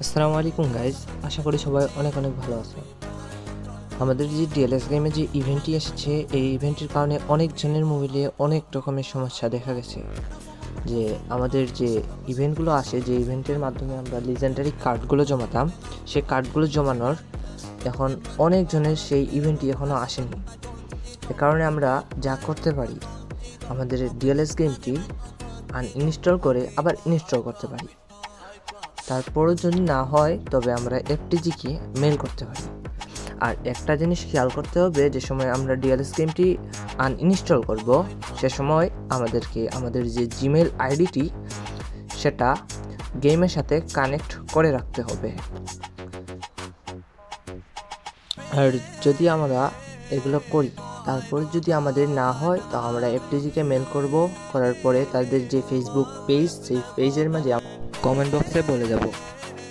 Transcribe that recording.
আসসালামু আলাইকুম গাইজ, আশা করি সবাই অনেক অনেক ভালো আছে। আমাদের যে ডিএলএস গেমে যে ইভেন্টটি এসেছে, এই ইভেন্টের কারণে অনেকজনের মোবাইলে অনেক রকমের সমস্যা দেখা গেছে। যে আমাদের যে ইভেন্টগুলো আসে, যে ইভেন্টের মাধ্যমে আমরা লিজেন্ডারি কার্ডগুলো জমাতাম, সেই কার্ডগুলো জমানোর এখন অনেকজনের সেই ইভেন্টটি এখনও আসেনি। এ কারণে আমরা যা করতে পারি, আমাদের ডিএলএস গেমটি আনইনস্টল করে আবার ইনস্টল করতে পারি। তারপরও যদি না হয় তবে আমরা এফটিজিকে মেল করতে পারি। আর একটা জিনিস খেয়াল করতে হবে, যে সময় আমরা ডিএলএস গেমটি আনইনস্টল করব, সে সময় আমাদেরকে আমাদের যে জিমেল আইডিটি সেটা গেমের সাথে কানেক্ট করে রাখতে হবে। আর যদি আমরা এগুলো করি, তারপরে যদি আমাদের না হয়, তো আমরা এফটিজিকে মেল করব। করার পরে তাদের যে ফেসবুক পেজ, সেই পেজের মাঝে কমেন্ট বক্সে বলে যাব।